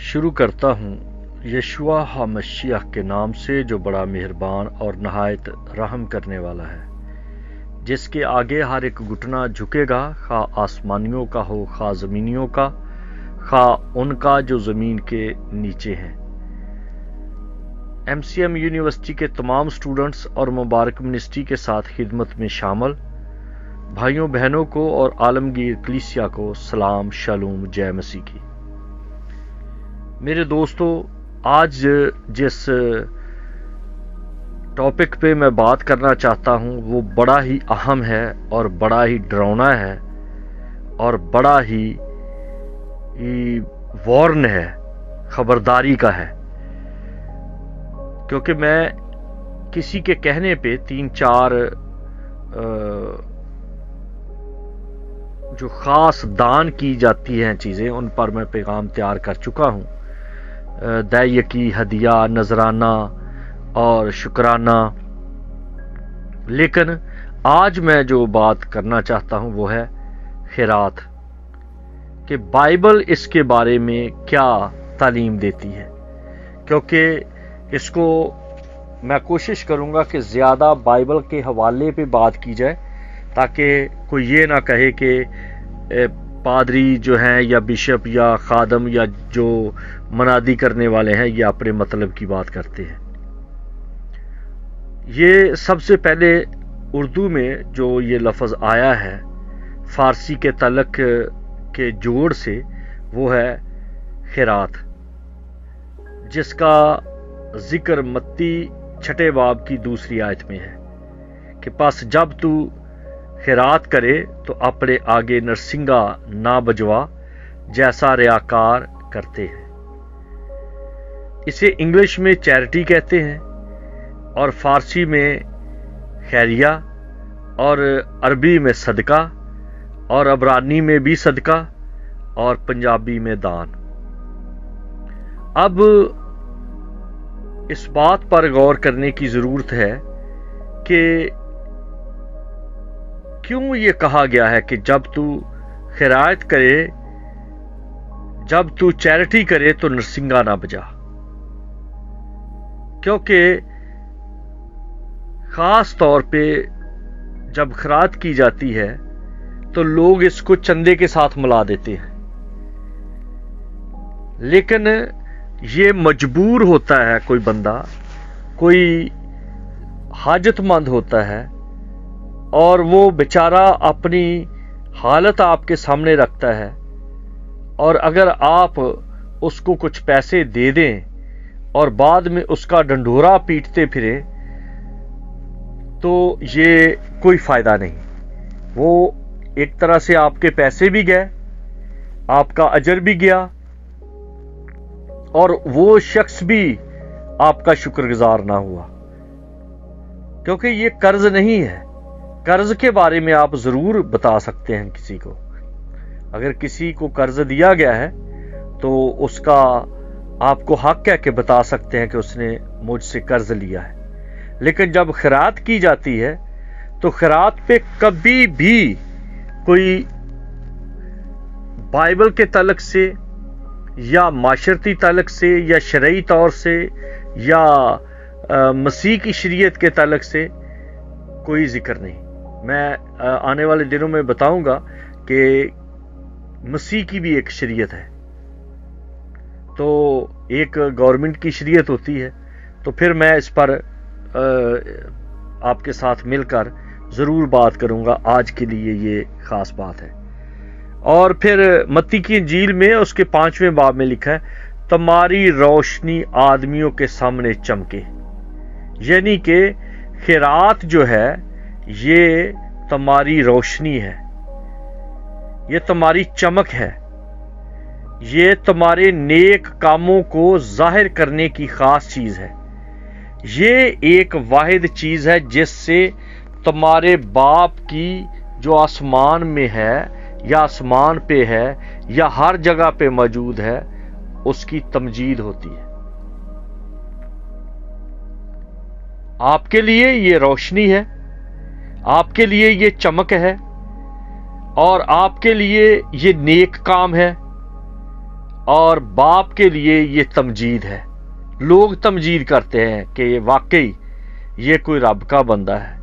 شروع کرتا ہوں یشوع مسیح کے نام سے جو بڑا مہربان اور نہایت رحم کرنے والا ہے، جس کے آگے ہر ایک گھٹنا جھکے گا، خواہ آسمانیوں کا ہو خواہ زمینیوں کا، خواہ ان کا جو زمین کے نیچے ہیں۔ MCM یونیورسٹی کے تمام سٹوڈنٹس اور مبارک منسٹری کے ساتھ خدمت میں شامل بھائیوں بہنوں کو اور عالمگیر کلیسیا کو سلام، شالوم، جے مسیح کی۔ میرے دوستو، آج جس ٹاپک پہ میں بات کرنا چاہتا ہوں وہ بڑا ہی اہم ہے اور بڑا ہی ڈراؤنا ہے اور بڑا ہی وارن ہے، خبرداری کا ہے، کیونکہ میں کسی کے کہنے پہ 3-4 جو خاص دان کی جاتی ہیں چیزیں، ان پر میں پیغام تیار کر چکا ہوں، دعیکی، ہدیہ، نذرانہ اور شکرانہ۔ لیکن آج میں جو بات کرنا چاہتا ہوں وہ ہے خیرات، کہ بائبل اس کے بارے میں کیا تعلیم دیتی ہے، کیونکہ اس کو میں کوشش کروں گا کہ زیادہ بائبل کے حوالے پہ بات کی جائے، تاکہ کوئی یہ نہ کہے کہ پادری جو ہیں یا بشپ یا خادم یا جو منادی کرنے والے ہیں یہ اپنے مطلب کی بات کرتے ہیں۔ یہ سب سے پہلے اردو میں جو یہ لفظ آیا ہے فارسی کے تعلق کے جوڑ سے، وہ ہے خیرات، جس کا ذکر متی 6 باب کی 2 آیت میں ہے کہ پس جب تو خیرات کرے تو اپنے آگے نرسنگا نہ بجوا جیسا ریاکار کرتے ہیں۔ اسے انگلش میں چیریٹی کہتے ہیں، اور فارسی میں خیریہ، اور عربی میں صدقہ، اور عبرانی میں بھی صدقہ، اور پنجابی میں دان۔ اب اس بات پر غور کرنے کی ضرورت ہے کہ کیوں یہ کہا گیا ہے کہ جب تو خیرات کرے، جب تو چیریٹی کرے تو نرسنگا نہ بجا۔ کیونکہ خاص طور پہ جب خیرات کی جاتی ہے تو لوگ اس کو چندے کے ساتھ ملا دیتے ہیں، لیکن یہ مجبور ہوتا ہے کوئی بندہ، کوئی حاجت مند ہوتا ہے، اور وہ بیچارہ اپنی حالت آپ کے سامنے رکھتا ہے، اور اگر آپ اس کو کچھ پیسے دے دیں اور بعد میں اس کا ڈنڈورا پیٹتے پھرے تو یہ کوئی فائدہ نہیں۔ وہ ایک طرح سے آپ کے پیسے بھی گئے، آپ کا اجر بھی گیا، اور وہ شخص بھی آپ کا شکر گزار نہ ہوا، کیونکہ یہ قرض نہیں ہے۔ قرض کے بارے میں آپ ضرور بتا سکتے ہیں کسی کو، اگر کسی کو قرض دیا گیا ہے تو اس کا آپ کو حق ہے کہ بتا سکتے ہیں کہ اس نے مجھ سے قرض لیا ہے۔ لیکن جب خیرات کی جاتی ہے تو خیرات پہ کبھی بھی کوئی بائبل کے تعلق سے یا معاشرتی تعلق سے یا شرعی طور سے یا مسیح کی شریعت کے تعلق سے کوئی ذکر نہیں۔ میں آنے والے دنوں میں بتاؤں گا کہ مسیح کی بھی ایک شریعت ہے، تو ایک گورنمنٹ کی شریعت ہوتی ہے، تو پھر میں اس پر آپ کے ساتھ مل کر ضرور بات کروں گا۔ آج کے لیے یہ خاص بات ہے۔ اور پھر متی کی انجیل میں اس کے 5ویں باب میں لکھا ہے، تمہاری روشنی آدمیوں کے سامنے چمکے، یعنی کہ خیرات جو ہے یہ تمہاری روشنی ہے، یہ تمہاری چمک ہے، یہ تمہارے نیک کاموں کو ظاہر کرنے کی خاص چیز ہے۔ یہ ایک واحد چیز ہے جس سے تمہارے باپ کی جو آسمان میں ہے یا آسمان پہ ہے یا ہر جگہ پہ موجود ہے، اس کی تمجید ہوتی ہے۔ آپ کے لیے یہ روشنی ہے، آپ کے لیے یہ چمک ہے، اور آپ کے لیے یہ نیک کام ہے، اور باپ کے لیے یہ تمجید ہے. لوگ تمجید کرتے ہیں کہ یہ واقعی یہ کوئی رب کا بندہ ہے,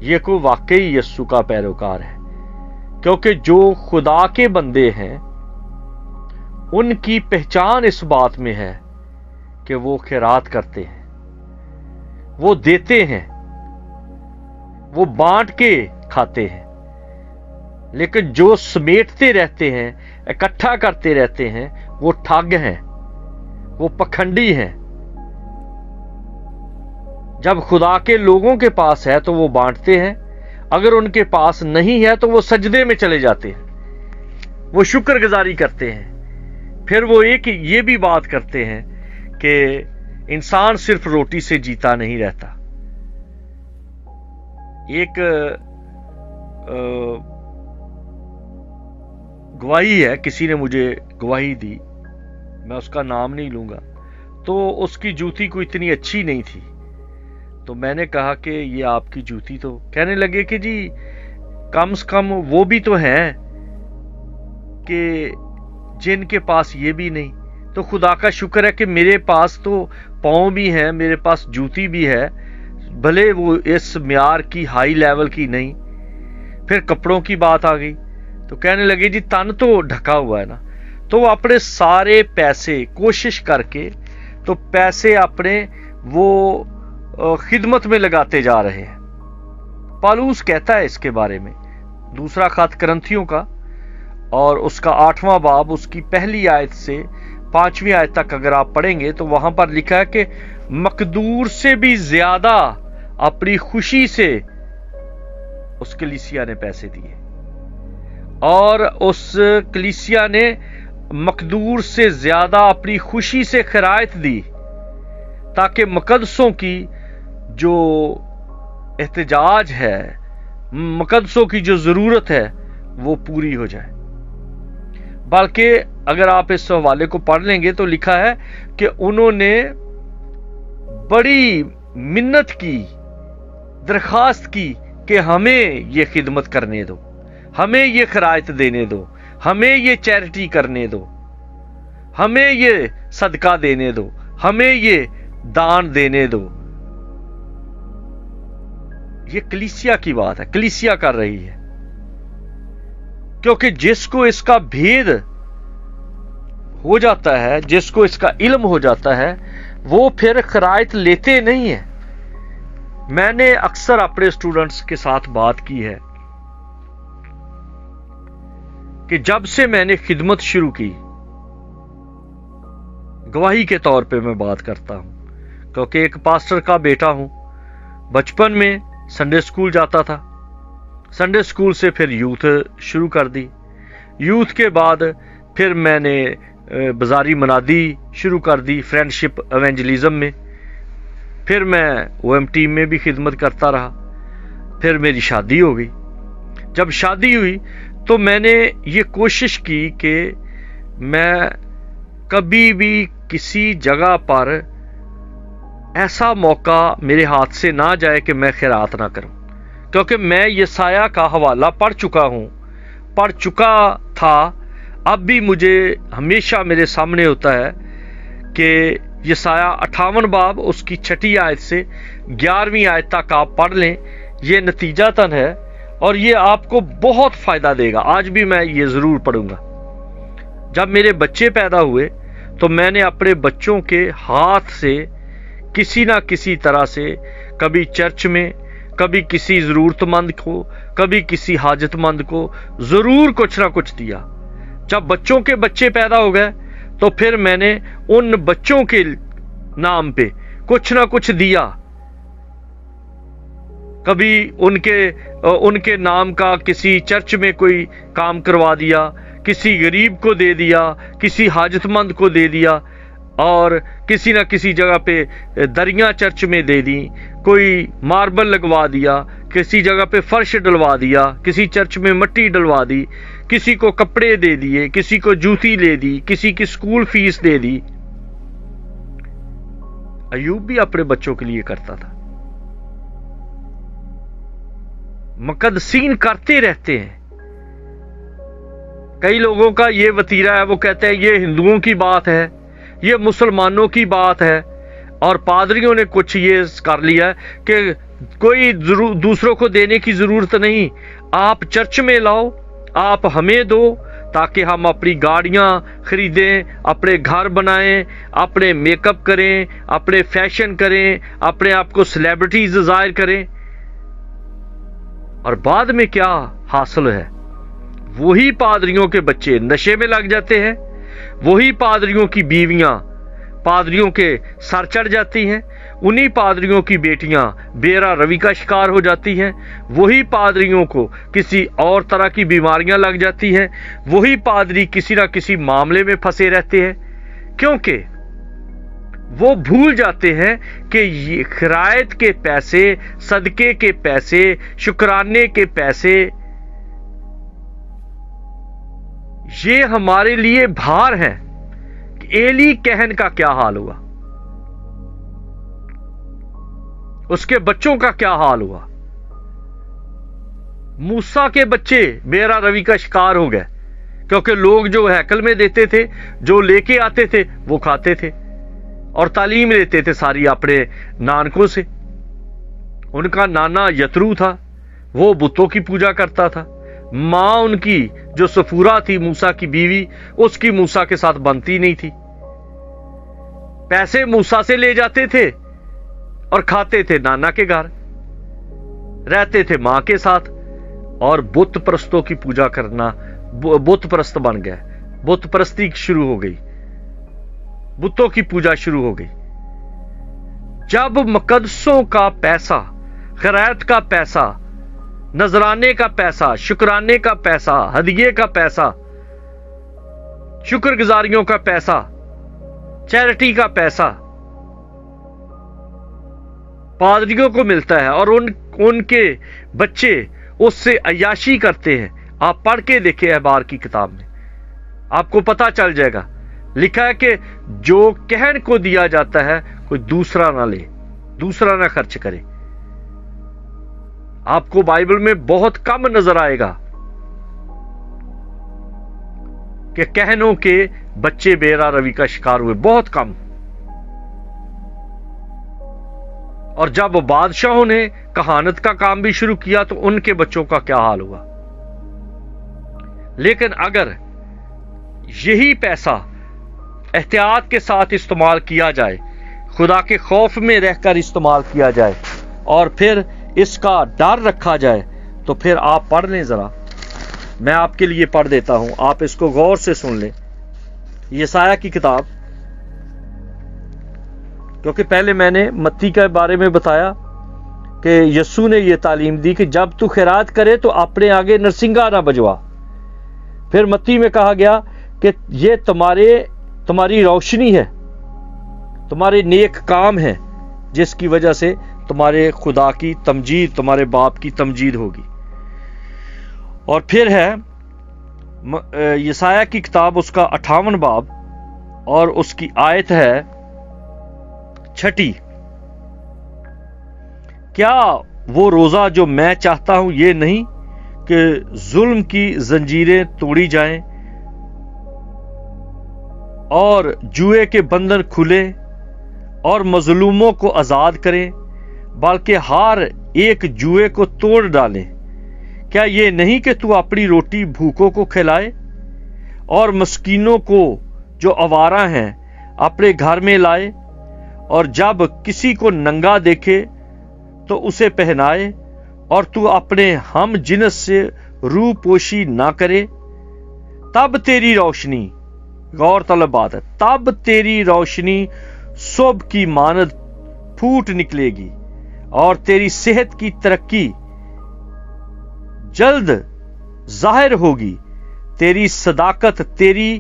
یہ کوئی واقعی یسوع کا پیروکار ہے, کیونکہ جو خدا کے بندے ہیں ان کی پہچان اس بات میں ہے کہ وہ خیرات کرتے ہیں, وہ دیتے ہیں, وہ بانٹ کے کھاتے ہیں. لیکن جو سمیٹتے رہتے ہیں, اکٹھا کرتے رہتے ہیں, وہ ٹھگ ہیں, وہ پکھنڈی ہیں. جب خدا کے لوگوں کے پاس ہے تو وہ بانٹتے ہیں, اگر ان کے پاس نہیں ہے تو وہ سجدے میں چلے جاتے ہیں, وہ شکر گزاری کرتے ہیں. پھر وہ ایک یہ بھی بات کرتے ہیں کہ انسان صرف روٹی سے جیتا نہیں رہتا. ایک گواہی ہے, کسی نے مجھے گواہی دی, میں اس کا نام نہیں لوں گا, تو اس کی جوتی کوئی اتنی اچھی نہیں تھی. تو میں نے کہا کہ یہ آپ کی جوتی, تو کہنے لگے کہ جی کم سے کم وہ بھی تو ہیں کہ جن کے پاس یہ بھی نہیں. تو خدا کا شکر ہے کہ میرے پاس تو پاؤں بھی ہیں, میرے پاس جوتی بھی ہے, بھلے وہ اس معیار کی ہائی لیول کی نہیں. پھر کپڑوں کی بات آ گئی, تو کہنے لگے جی تن تو ڈھکا ہوا ہے نا. تو وہ اپنے سارے پیسے کوشش کر کے تو پیسے اپنے وہ خدمت میں لگاتے جا رہے ہیں. پالوس کہتا ہے اس کے بارے میں, دوسرا خط کرنتھیوں کا اور اس کا 8واں باب, اس کی پہلی آیت سے 5ویں آیت تک اگر آپ پڑھیں گے تو وہاں پر لکھا ہے کہ مقدور سے بھی زیادہ اپنی خوشی سے اس کلیسیا نے پیسے دیے, اور اس کلیسیا نے مقدور سے زیادہ اپنی خوشی سے خیرات دی تاکہ مقدسوں کی جو احتجاج ہے, مقدسوں کی جو ضرورت ہے وہ پوری ہو جائے. بلکہ اگر آپ اس حوالے کو پڑھ لیں گے تو لکھا ہے کہ انہوں نے بڑی منت کی, درخواست کی کہ ہمیں یہ خدمت کرنے دو, ہمیں یہ خیرات دینے دو, ہمیں یہ چیریٹی کرنے دو, ہمیں یہ صدقہ دینے دو, ہمیں یہ دان دینے دو. یہ کلیسیا کی بات ہے, کلیسیا کر رہی ہے, کیونکہ جس کو اس کا بھید ہو جاتا ہے, جس کو اس کا علم ہو جاتا ہے, وہ پھر خیرات لیتے نہیں ہیں. میں نے اکثر اپنے اسٹوڈنٹس کے ساتھ بات کی ہے کہ جب سے میں نے خدمت شروع کی, گواہی کے طور پہ میں بات کرتا ہوں کیونکہ ایک پاسٹر کا بیٹا ہوں. بچپن میں سنڈے سکول جاتا تھا, سنڈے سکول سے پھر یوتھ شروع کر دی, یوتھ کے بعد پھر میں نے بازاری منادی شروع کر دی فرینڈشپ ایونجلیزم میں, پھر میں او ایم ٹیم میں بھی خدمت کرتا رہا. پھر میری شادی ہو گئی. جب شادی ہوئی تو میں نے یہ کوشش کی کہ میں کبھی بھی کسی جگہ پر ایسا موقع میرے ہاتھ سے نہ جائے کہ میں خیرات نہ کروں, کیونکہ میں یسایہ کا حوالہ پڑھ چکا تھا. اب بھی مجھے ہمیشہ میرے سامنے ہوتا ہے کہ یسایہ 58 باب اس کی 6 آیت سے 11ویں آیت تک آپ پڑھ لیں, یہ نتیجہ تن ہے اور یہ آپ کو بہت فائدہ دے گا. آج بھی میں یہ ضرور پڑھوں گا. جب میرے بچے پیدا ہوئے تو میں نے اپنے بچوں کے ہاتھ سے کسی نہ کسی طرح سے, کبھی چرچ میں, کبھی کسی ضرورت مند کو, کبھی کسی حاجت مند کو ضرور کچھ نہ کچھ دیا. جب بچوں کے بچے پیدا ہو گئے تو پھر میں نے ان بچوں کے نام پہ کچھ نہ کچھ دیا. کبھی ان کے نام کا کسی چرچ میں کوئی کام کروا دیا, کسی غریب کو دے دیا, کسی حاجت مند کو دے دیا, اور کسی نہ کسی جگہ پہ دریاں چرچ میں دے دی, کوئی ماربل لگوا دیا, کسی جگہ پہ فرش ڈلوا دیا, کسی چرچ میں مٹی ڈلوا دی, کسی کو کپڑے دے دیے, کسی کو جوتی لے دی, کسی کی سکول فیس دے دی. ایوب بھی اپنے بچوں کے لیے کرتا تھا. مقدسین کرتے رہتے ہیں. कई लोगों का ये वतीरा है, वो कहते हैं ये हिंदुओं की बात है, ये मुसलमानों की बात है, और पादरियों ने कुछ ये कर लिया है कि कोई दूसरों को देने की जरूरत नहीं, आप चर्च में लाओ, आप हमें दो, ताकि हम अपनी गाड़ियां खरीदें, अपने घर बनाएं, अपने मेकअप करें, अपने फैशन करें, अपने आप को सेलिब्रिटीज जाहिर करें। और बाद में क्या हासिल है? वही पादरियों के बच्चे नशे में लग जाते हैं, वही पादरियों की बीवियां पादरियों के सर चढ़ जाती हैं, उन्हीं पादरियों की बेटियां बेरा रवि का शिकार हो जाती हैं, वही पादरियों को किसी और तरह की बीमारियां लग जाती हैं, वही पादरी किसी ना किसी मामले में फंसे रहते हैं, क्योंकि वो भूल जाते हैं कि ये खिरायत के पैसे, सदके के पैसे, शुक्राने के पैसे, ये हमारे लिए भार हैं। एली कहन का क्या हाल हुआ, उसके बच्चों का क्या हाल हुआ? मूसा के बच्चे बेरा रवि का शिकार हो गए, क्योंकि लोग जो हैकल में देते थे, जो लेके आते थे, वो खाते थे और तालीम लेते थे सारी अपने नानकों से। उनका नाना यतरू था, वो बुतों की पूजा करता था। मां उनकी जो सफूरा थी, मूसा की बीवी, उसकी मूसा के साथ बनती नहीं थी। पैसे मूसा से ले जाते थे और खाते थे नाना के घर, रहते थे मां के साथ, और बुत परस्तों की पूजा करना, बुत परस्त बन गए, बुत परस्ती शुरू हो गई, बुतों की पूजा शुरू हो गई। जब मुकद्दसों का पैसा, खैरात का पैसा, नजराने का पैसा, शुक्राने का पैसा, हदिये का पैसा, शुक्रगुजारियों का पैसा, चैरिटी का पैसा पादरियों को मिलता है और उनके बच्चे उससे अय्याशी करते हैं। आप पढ़ के देखिए अखबार की किताब में, आपको पता चल जाएगा। लिखा है कि जो कहन को दिया जाता है कोई दूसरा ना ले, दूसरा ना खर्च करे। आपको बाइबल में बहुत कम नजर आएगा कि कहनों के बच्चे बेरा रवि का शिकार हुए, बहुत कम। और जब बादशाहों ने कहानत का काम भी शुरू किया तो उनके बच्चों का क्या हाल हुआ। लेकिन अगर यही पैसा एहतियात के साथ इस्तेमाल किया जाए, खुदा के खौफ में रहकर इस्तेमाल किया जाए, और फिर इसका डर रखा जाए, तो फिर आप पढ़ लें जरा, मैं आपके लिए पढ़ देता हूं, आप इसको गौर से सुन लें। यशायाह की किताब, क्योंकि पहले मैंने मत्ती के बारे में बताया कि यस्सू ने यह तालीम दी कि जब तू खैरात करे तो अपने आगे नरसिंगा ना बजवा। फिर मत्ती में कहा गया कि ये तुम्हारी रोशनी है, तुम्हारे नेक काम है, जिसकी वजह से तुम्हारे खुदा की तमजीद, तुम्हारे बाप की तमजीद होगी। और फिर है यशायाह की किताब, उसका 58 बाब और उसकी आयत है 6। क्या वो रोजा जो मैं चाहता हूं ये नहीं कि जुल्म की जंजीरें तोड़ी जाएं और जुए के बंधन खुले और मजलूमों को आजाद करें, बल्कि हर एक जुए को तोड़ डालें। क्या ये नहीं कि तू अपनी रोटी भूखों को खिलाए और मस्कीनों को जो आवारा हैं अपने घर में लाए, और जब किसी को नंगा देखे तो उसे पहनाए, और तू अपने हम जिनस से रूपोशी ना करे। तब तेरी रोशनी, गौर तलब बात है, तब तेरी रोशनी सुबह की मानद फूट निकलेगी और तेरी सेहत की तरक्की जल्द जाहिर होगी। तेरी सदाकत तेरी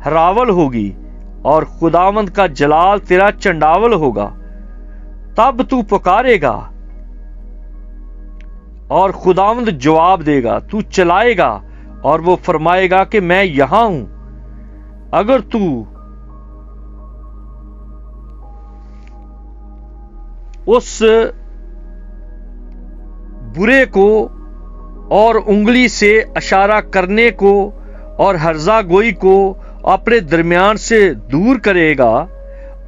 हरावल होगी और खुदावंद का जलाल तेरा चंडावल होगा। तब तू पुकारेगा और खुदावंद जवाब देगा, तू चलाएगा और वो फरमाएगा कि मैं यहां हूं। अगर तू उस बुरे को और उंगली से इशारा करने को और हर्जा गोई को अपने दरमियान से दूर करेगा,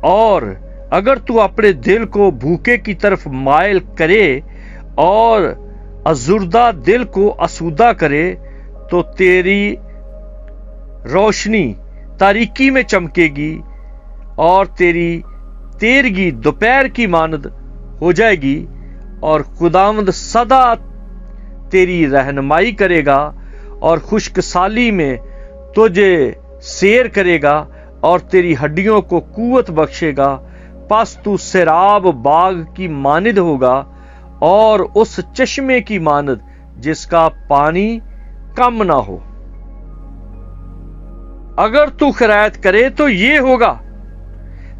और अगर तू अपने दिल को भूखे की तरफ मायल करे और अजुर्दा दिल को आसूदा करे, तो तेरी रोशनी तारीकी में चमकेगी और तेरी तेरगी दोपहर की मानद हो जाएगी, और खुदावंद सदा तेरी रहनुमाई करेगा और खुशकसाली में तुझे सैर करेगा और तेरी हड्डियों को कुव्वत बख्शेगा। पस तू सैराब बाग की मानद होगा और उस चश्मे की मानद जिसका पानी कम ना हो। अगर तू खैरात करे तो ये होगा,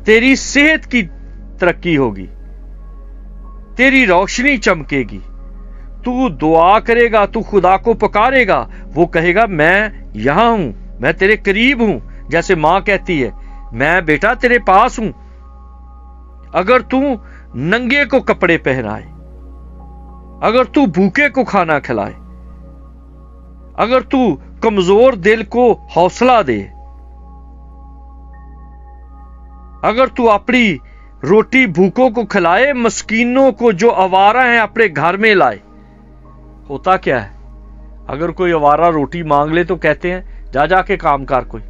तेरी सेहत की तरक्की होगी, तेरी रोशनी चमकेगी। तू दुआ करेगा, तू खुदा को पुकारेगा, वो कहेगा मैं यहां हूं, मैं तेरे करीब हूं, जैसे मां कहती है मैं बेटा तेरे पास हूं। अगर तू नंगे को कपड़े पहनाए, अगर तू भूखे को खाना खिलाए, अगर तू कमजोर दिल को हौसला दे, अगर तू अपनी रोटी भूखों को खिलाए, मस्कीनों को जो आवारा हैं अपने घर में लाए। होता क्या है, अगर कोई आवारा रोटी मांग ले तो कहते हैं जा जाके काम कर, कोई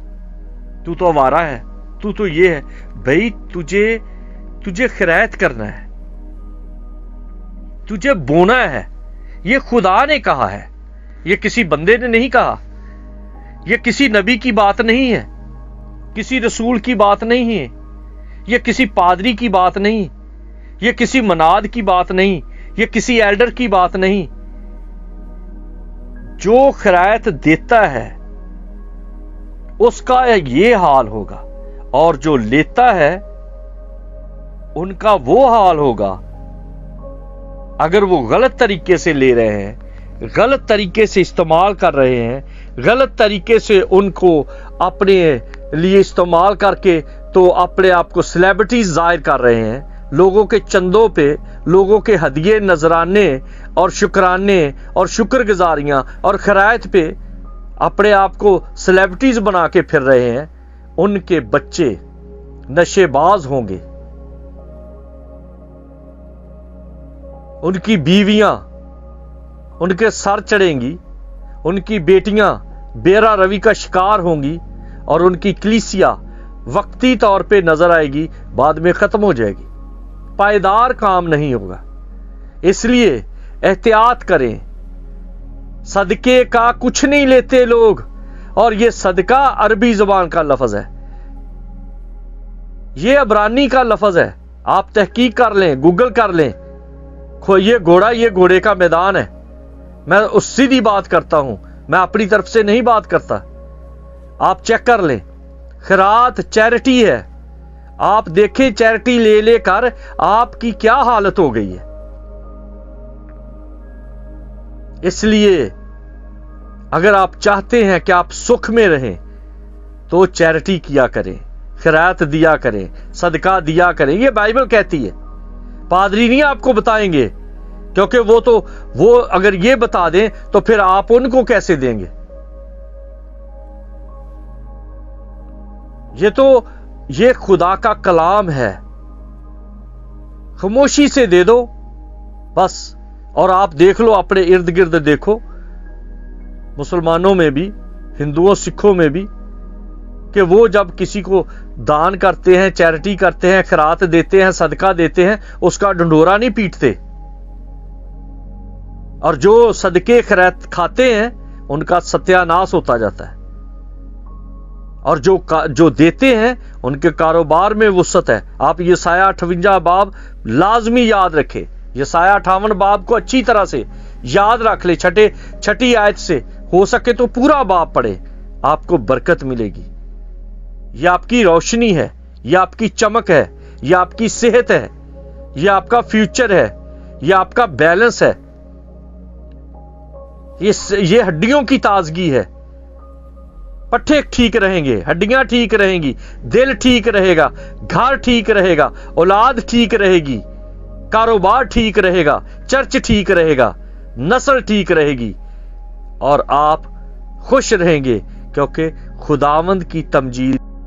तू तो आवारा है, तू तो ये है। भाई तुझे खैरात करना है, तुझे बोना है। ये खुदा ने कहा है, ये किसी बंदे ने नहीं कहा, ये किसी नबी की बात नहीं है, किसी रसूल की बात नहीं है, ये किसी पादरी की बात नहीं, ये किसी मनाद की बात नहीं, ये किसी एल्डर की बात नहीं। जो खैरात देता है उसका ये हाल होगा, और जो लेता है उनका वो हाल होगा। अगर वो गलत तरीके से ले रहे हैं, गलत तरीके से इस्तेमाल कर रहे हैं, गलत तरीके से उनको अपने लिए इस्तेमाल करके तो अपने आप को सेलिब्रिटीज जाहिर कर रहे हैं, लोगों के चंदों पे, लोगों के हदिये नजराने और शुक्राने और शुक्रगुजारियां और खैरात पे अपने आप को सेलिब्रिटीज बना के फिर रहे हैं, उनके बच्चे नशेबाज होंगे, उनकी बीवियां उनके सर चढ़ेंगी, उनकी बेटियां बेरा रवि का शिकार होंगी, और उनकी कलीसिया वक्ती तौर पे नजर आएगी, बाद में खत्म हो जाएगी, पायदार काम नहीं होगा। इसलिए एहतियात करें, सदके का कुछ नहीं लेते लोग, और ये सदका अरबी जुबान का लफ्ज है, ये अबरानी का लफ्ज है। आप तहकीक कर लें, गूगल कर लें, ये घोड़े का मैदान है। मैं उस सीधी बात करता हूं, मैं अपनी तरफ से नहीं बात करता, आप चेक कर लें। खैरात चैरिटी है, आप देखें चैरिटी ले लेकर आपकी क्या हालत हो गई है। इसलिए अगर आप चाहते हैं कि आप सुख में रहें तो चैरिटी किया करें, खैरात दिया करें, सदका दिया करें। ये बाइबल कहती है, पादरी नहीं आपको बताएंगे, क्योंकि वो अगर ये बता दें तो फिर आप उनको कैसे देंगे। ये खुदा का कलाम है, खामोशी से दे दो बस। और आप देख लो, अपने इर्द गिर्द देखो, मुसलमानों में भी, हिंदुओं सिखों में भी, कि वो जब किसी को दान करते हैं, चैरिटी करते हैं, खैरात देते हैं, सदका देते हैं, उसका ढंढोरा नहीं पीटते, और जो सदके खैरात खाते हैं उनका सत्यानाश होता जाता है, और जो देते हैं उनके कारोबार में वुसअत है। आप यसाया 58 बाब लाजमी याद रखें, यसाया 58 बाब को अच्छी तरह से याद रख ले, छठी आयत से, हो सके तो पूरा बाब पढ़े, आपको बरकत मिलेगी। यह आपकी रोशनी है, यह आपकी चमक है, यह आपकी सेहत है, यह आपका फ्यूचर है, यह आपका बैलेंस है, ये हड्डियों की ताजगी है। पट्टे ठीक रहेंगे, हड्डियां ठीक रहेंगी, दिल ठीक रहेगा, घर ठीक रहेगा, औलाद ठीक रहेगी, कारोबार ठीक रहेगा, चर्च ठीक रहेगा, नस्ल ठीक रहेगी, और आप खुश रहेंगे کیونکہ خداوند کی تمجید